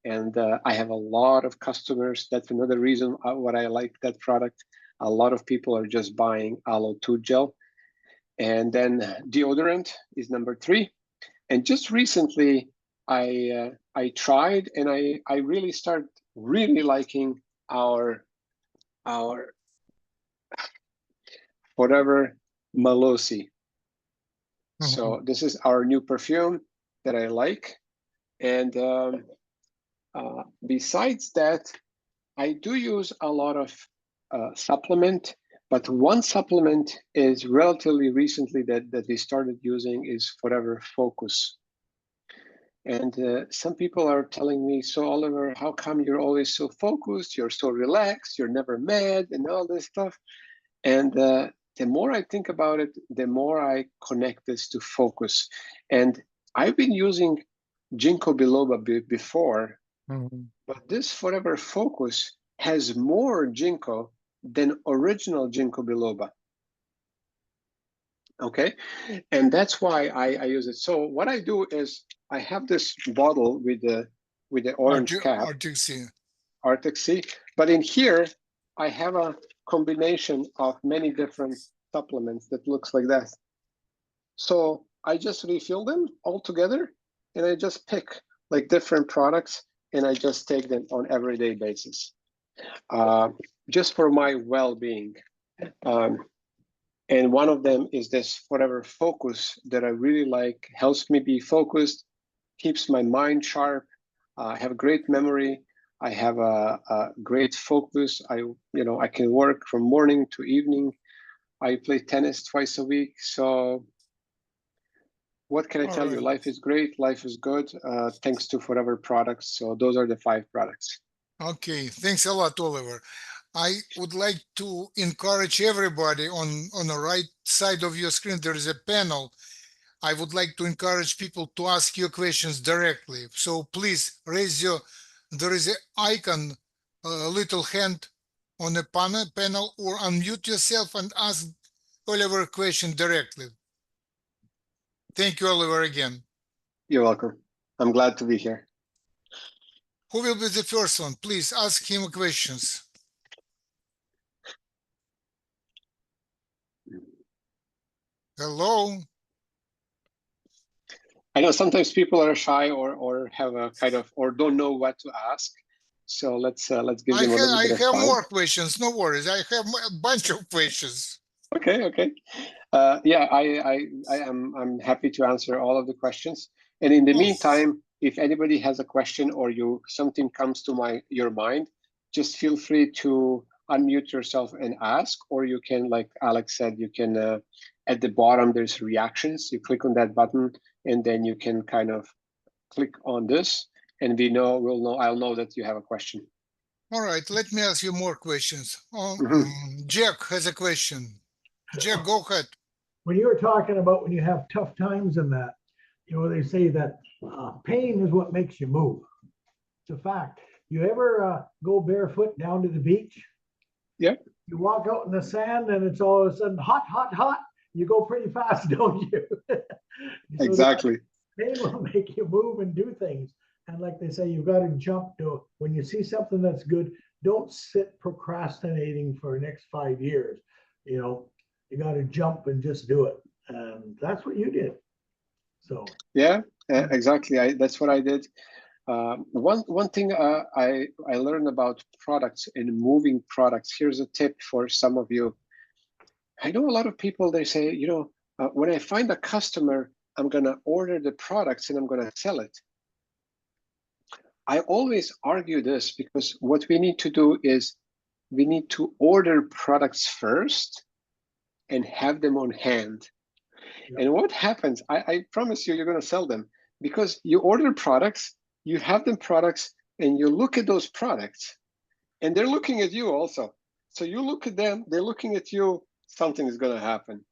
and I have a lot of customers. That's another reason what I like that product. A lot of people are just buying Aloe Tooth Gel, and then deodorant is number 3. And just recently, I tried, and I really started really liking our whatever Malosi. So this is our new perfume that I like. And besides that, I do use a lot of supplement. But one supplement is relatively recently that we started using is Forever Focus. And some people are telling me, so Oliver, how come you're always so focused? You're so relaxed, you're never mad and all this stuff. And the more I think about it, the more I connect this to focus. And I've been using Ginkgo biloba before, but this Forever Focus has more Ginkgo than original Ginkgo biloba. Okay, and that's why I use it. So what I do is I have this bottle with the orange cap, Arctic Sea. Arctic Sea, but in here I have a combination of many different supplements that looks like that. So I just refill them all together, and I just pick like different products, and I just take them on everyday basis, just for my well-being. And one of them is this Forever Focus that I really like, helps me be focused, keeps my mind sharp. I have great memory. I have a great focus. I can work from morning to evening. I play tennis twice a week. So what can I tell you? Life is great. Life is good. Thanks to Forever products. So those are the 5 products. Okay, thanks a lot, Oliver. I would like to encourage everybody on the right side of your screen. There is a panel. I would like to encourage people to ask you questions directly. So please raise there is an icon, a little hand on the panel, or unmute yourself and ask Oliver a question directly. Thank you, Oliver, again. You're welcome. I'm glad to be here. Who will be the first one? Please ask him questions. Hello. I know sometimes people are shy or have a kind of or don't know what to ask. So let's give them a little bit of time. I have more questions. No worries. I have a bunch of questions. Okay. Yeah, I'm happy to answer all of the questions. And in the meantime, if anybody has a question or something comes to your mind, just feel free to unmute yourself and ask, or you can, like Alex said, you can at the bottom there's reactions. You click on that button, and then you can kind of click on this, and I'll know that you have a question. All right, let me ask you more questions. Jack has a question. Jack, go ahead. When you were talking about when you have tough times and that, they say that pain is what makes you move. It's a fact. You ever go barefoot down to the beach? Yep. You walk out in the sand and it's all of a sudden hot, hot, hot. You go pretty fast, don't you? Exactly. Pain will make you move and do things. And like they say, you've got to jump to when you see something that's good, don't sit procrastinating for the next 5 years. You got to jump and just do it. And that's what you did. So yeah, exactly. That's what I did. One thing I learned about products and moving products. Here's a tip for some of you. I know a lot of people, they say, when I find a customer, I'm going to order the products and I'm going to sell it. I always argue this because what we need to do is we need to order products first and have them on hand. Yeah. And what happens, I promise you're going to sell them, because you order products, you have them products, and you look at those products, and they're looking at you also. So you look at them, they're looking at you, something is going to happen.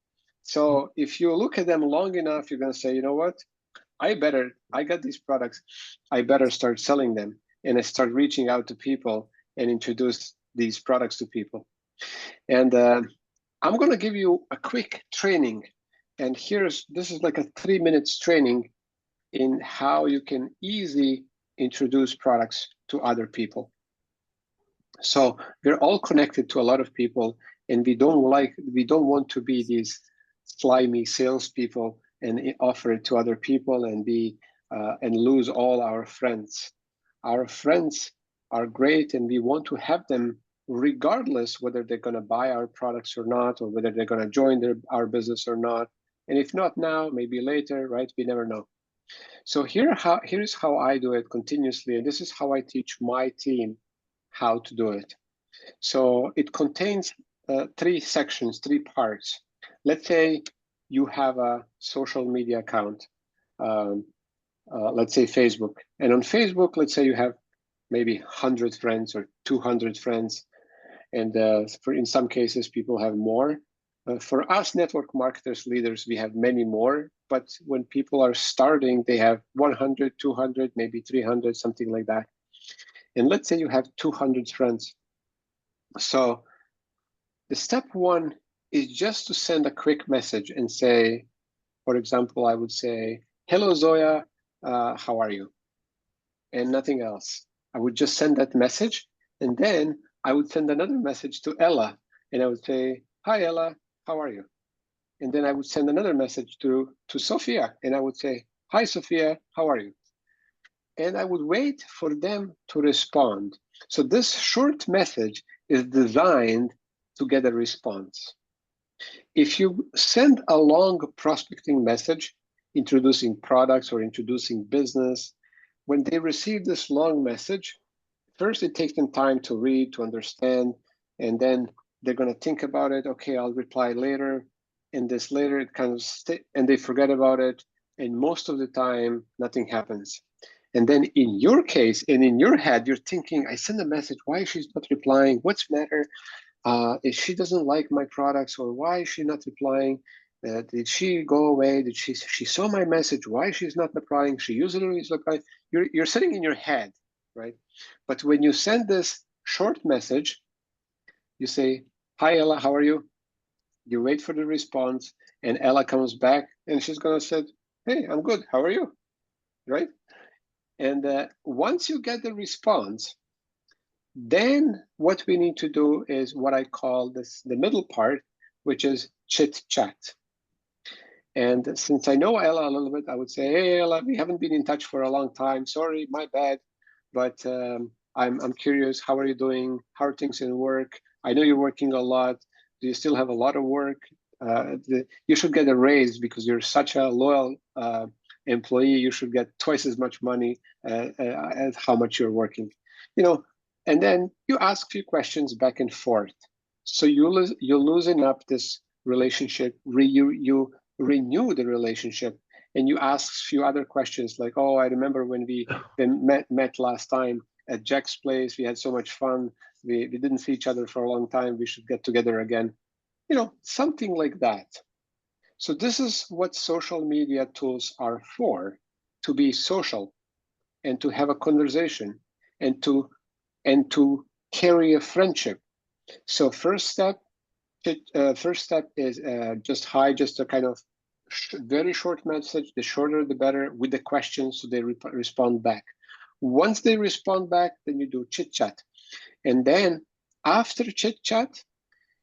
So if you look at them long enough, you're going to say, you know what? I got these products, I better start selling them. And I start reaching out to people and introduce these products to people. And I'm going to give you a quick training. And this is like a 3 minutes training in how you can easily introduce products to other people. So we're all connected to a lot of people, and we don't want to be these slimy salespeople and offer it to other people and lose all our friends. Our friends are great, and we want to have them regardless whether they're going to buy our products or not, or whether they're going to join our business or not. And if not now, maybe later, right? We never know. So here's how I do it continuously, and this is how I teach my team how to do it. So it contains three sections, three parts. Let's say you have a social media account, let's say Facebook. And on Facebook, let's say you have maybe 100 friends or 200 friends. And in some cases, people have more. For us network marketers, leaders, we have many more. But when people are starting, they have 100, 200, maybe 300, something like that. And let's say you have 200 friends. So the step one is just to send a quick message and say, for example, I would say, hello, Zoya, how are you? And nothing else. I would just send that message. And then I would send another message to Ella. And I would say, hi, Ella, how are you? And then I would send another message to Sophia. And I would say, hi, Sophia, how are you? And I would wait for them to respond. So this short message is designed to get a response. If you send a long prospecting message, introducing products or introducing business, when they receive this long message, first it takes them time to read, to understand, and then they're going to think about it. Okay, I'll reply later. And this later, it kind of and they forget about it. And most of the time, nothing happens. And then in your case, and in your head, you're thinking, I sent a message, why she's not replying? What's the matter? If she doesn't like my products, or why is she not replying? Did she go away? Did she saw my message? Why she's not replying? She usually is replying. You're sitting in your head, right? But when you send this short message, you say, hi, Ella, how are you? You wait for the response, and Ella comes back, and she's gonna say, hey, I'm good, how are you? Right? And once you get the response, then what we need to do is what I call the middle part, which is chit chat. And since I know Ella a little bit, I would say, hey, Ella, we haven't been in touch for a long time. Sorry, my bad. But I'm curious, how are you doing? How are things in work? I know you're working a lot. Do you still have a lot of work? You should get a raise because you're such a loyal employee. You should get twice as much money as how much you're working. And then you ask a few questions back and forth. So you're loosen up this relationship. You renew the relationship, and you ask a few other questions like, oh, I remember when we met last time at Jack's place. We had so much fun. We didn't see each other for a long time. We should get together again. Something like that. So this is what social media tools are for, to be social and to have a conversation and to carry a friendship. So first step is just just a kind of very short message. The shorter, the better, with the questions so they respond back. Once they respond back, then you do chit chat. And then after chit chat,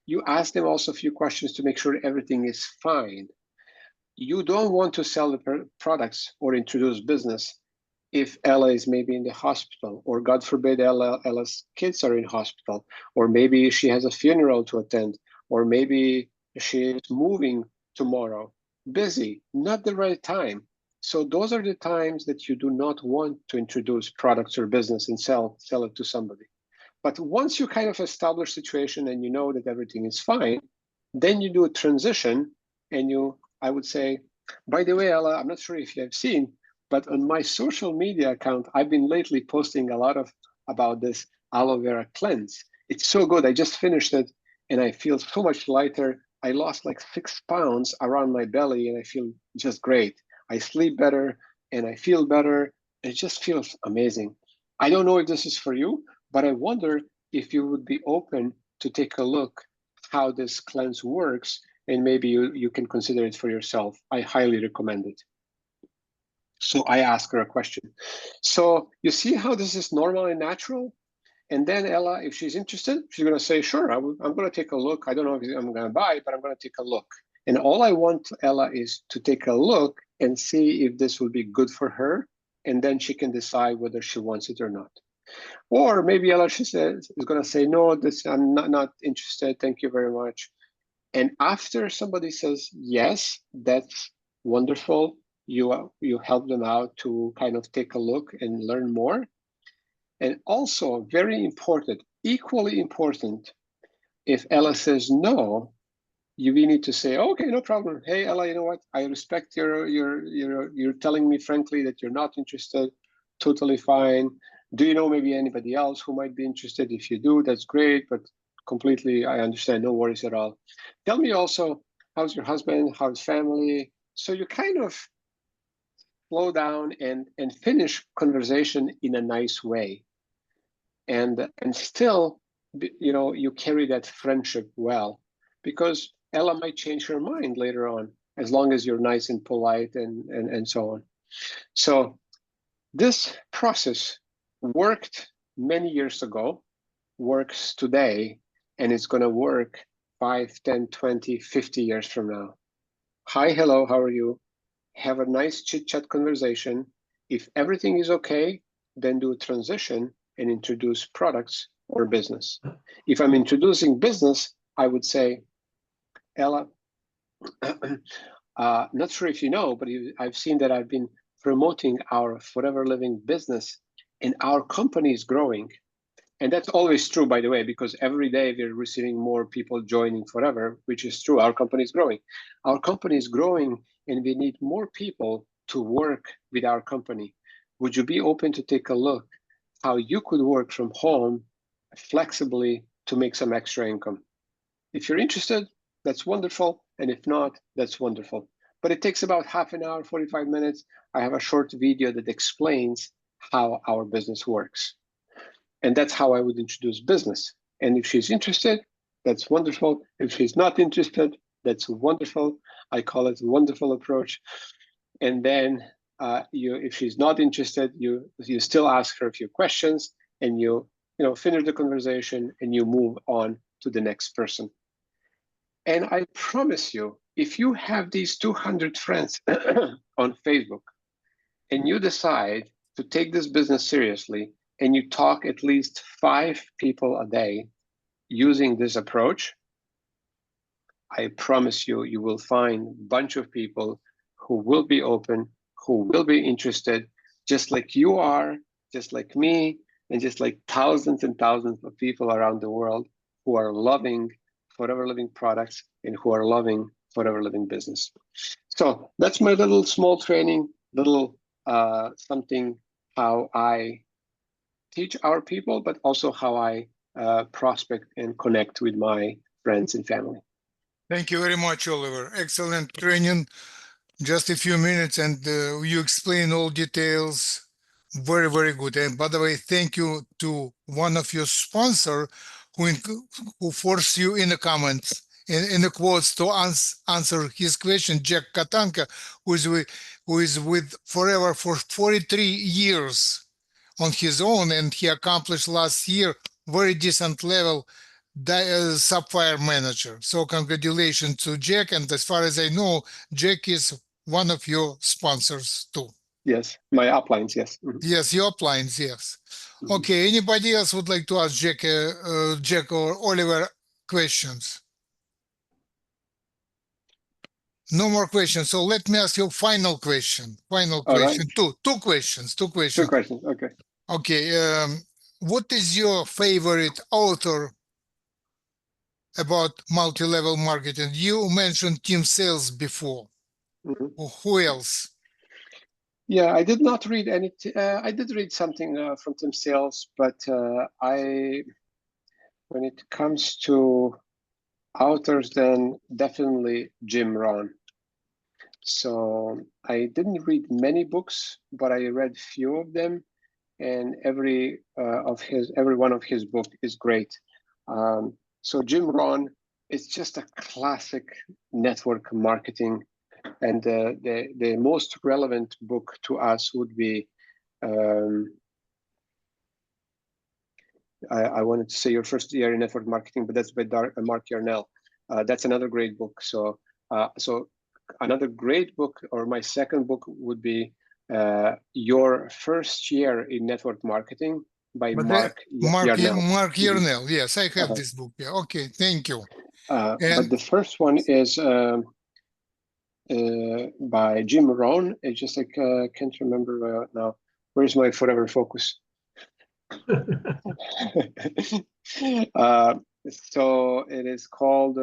you ask them also a few questions to make sure everything is fine. You don't want to sell the products or introduce business if Ella is maybe in the hospital, or God forbid Ella's kids are in hospital, or maybe she has a funeral to attend, or maybe she is moving tomorrow. Busy, not the right time. So those are the times that you do not want to introduce products or business and sell it to somebody. But once you kind of establish situation and you know that everything is fine, then you do a transition and I would say, by the way, Ella, I'm not sure if you have seen, but on my social media account, I've been lately posting a lot about this aloe vera cleanse. It's so good. I just finished it and I feel so much lighter. I lost like 6 pounds around my belly and I feel just great. I sleep better and I feel better. It just feels amazing. I don't know if this is for you, but I wonder if you would be open to take a look how this cleanse works, and maybe you can consider it for yourself. I highly recommend it. So I ask her a question. So you see how this is normal and natural? And then Ella, if she's interested, she's going to say, sure, I'm going to take a look. I don't know if I'm going to buy, but I'm going to take a look. And all I want, Ella, is to take a look and see if this will be good for her. And then she can decide whether she wants it or not. Or maybe Ella, is going to say, no, I'm not interested. Thank you very much. And after somebody says, yes, that's wonderful, you help them out to kind of take a look and learn more. And also very important, equally important, If Ella says no, we need to say, okay, no problem. Hey, Ella, you know what? I respect you're telling me frankly that you're not interested. Totally fine. Do you know maybe anybody else who might be interested? If you do, that's great, but completely, I understand. No worries at all. Tell me also, how's your husband? How's family? So you kind of slow down and finish conversation in a nice way. And still, you carry that friendship well, because Ella might change her mind later on, as long as you're nice and polite and so on. So this process worked many years ago, works today, and it's going to work 5, 10, 20, 50 years from now. Hi, hello, how are you? Have a nice chit-chat conversation. If everything is okay, then do a transition and introduce products or business. If I'm introducing business, I would say, Ella, not sure if you know, but I've seen that I've been promoting our Forever Living business, and our company is growing. And that's always true, by the way, because every day we're receiving more people joining Forever, which is true. Our company is growing. Our company is growing, and we need more people to work with our company. Would you be open to take a look how you could work from home flexibly to make some extra income? If you're interested, that's wonderful. And if not, that's wonderful. But it takes about half an hour, 45 minutes. I have a short video that explains how our business works. And that's how I would introduce business. And if she's interested, that's wonderful. If she's not interested, that's wonderful. I call it a wonderful approach. And then if she's not interested, you still ask her a few questions, and you finish the conversation, and you move on to the next person. And I promise you, if you have these 200 friends on Facebook, and you decide to take this business seriously, and you talk at least 5 people a day using this approach, I promise you, you will find a bunch of people who will be open, who will be interested, just like you are, just like me, and just like thousands and thousands of people around the world who are loving Forever Living products and who are loving Forever Living business. So that's my little small training, little something how I teach our people, but also how I prospect and connect with my friends and family. Thank you very much, Oliver. Excellent training. Just a few minutes, and you explain all details. Very, very good. And by the way, thank you to one of your sponsor who forced you in the comments, in the quotes, to answer his question, Jack Katanka, who is with Forever for 43 years on his own, and he accomplished last year very decent level Sapphire manager. So congratulations to Jack, and as far as I know, Jack is one of your sponsors too. Yes, my uplines, yes. Mm-hmm. Yes, your uplines, yes. Mm-hmm. Okay, anybody else would like to ask Jack or Oliver questions? No more questions. So let me ask you final question. Final question. Right. Two questions. Two questions. Okay. Okay. What is your favorite author about multi-level marketing? You mentioned Team Sales before. Mm-hmm. Who else? Yeah, I did not read any. I did read something from Team Sales, but when it comes to authors, then definitely Jim Rohn. So I didn't read many books, but I read few of them, and every one of his books is great. So Jim Rohn is just a classic network marketing, and the most relevant book to us would be I wanted to say Your First Year in Network Marketing, but that's by Mark Yarnell. That's another great book. So another great book, or my second book, would be Your First Year in Network Marketing by Mark Yarnell. Mark Yarnell, yes, I have this book. Yeah, okay, thank you. But the first one is by Jim Rohn. It's just like can't remember now. Where's my Forever Focus? So it is called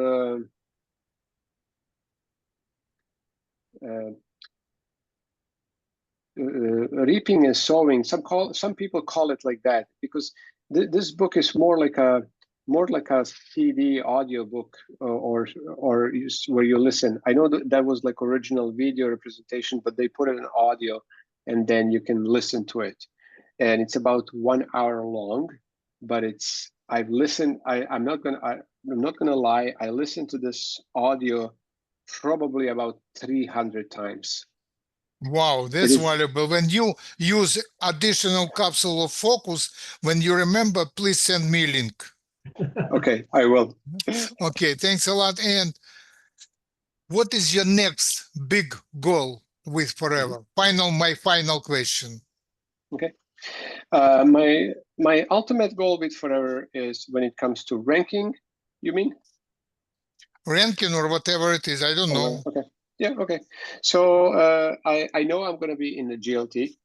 reaping and sowing. Some people call it like that because this book is more like a CD audio book, or where you listen. I know that was like original video representation, but they put it in audio, and then you can listen to it. And it's about 1 hour long, but I've listened. I'm not gonna lie. I listened to this audio probably about 300 times. Wow, It that's is valuable. When you use additional capsule of focus, when you remember, please send me a link. okay. I will. Okay, thanks a lot. And what is your next big goal with Forever? My final question. Okay. My ultimate goal with Forever is when it comes to ranking. You mean? Ranking or whatever it is, I don't know. Okay. Yeah. Okay. So I know I'm going to be in the GLT.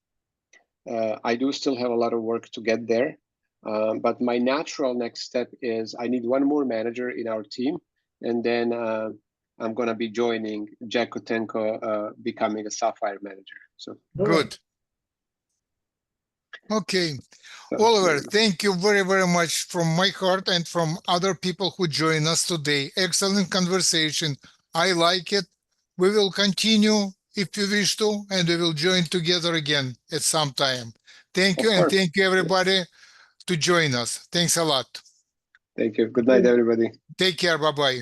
I do still have a lot of work to get there, but my natural next step is I need one more manager in our team, and then I'm going to be joining Jack Kotenko, becoming a Sapphire manager. So Good. Okay. so, Oliver, thank you very, very much from my heart and from other people who join us today. Excellent conversation. I like it. We will continue if you wish to, and we will join together again at some time. Thank you, of and course. thank you everybody to join us. Thanks a lot. Thank you. Good night, everybody. Take care. Bye-bye.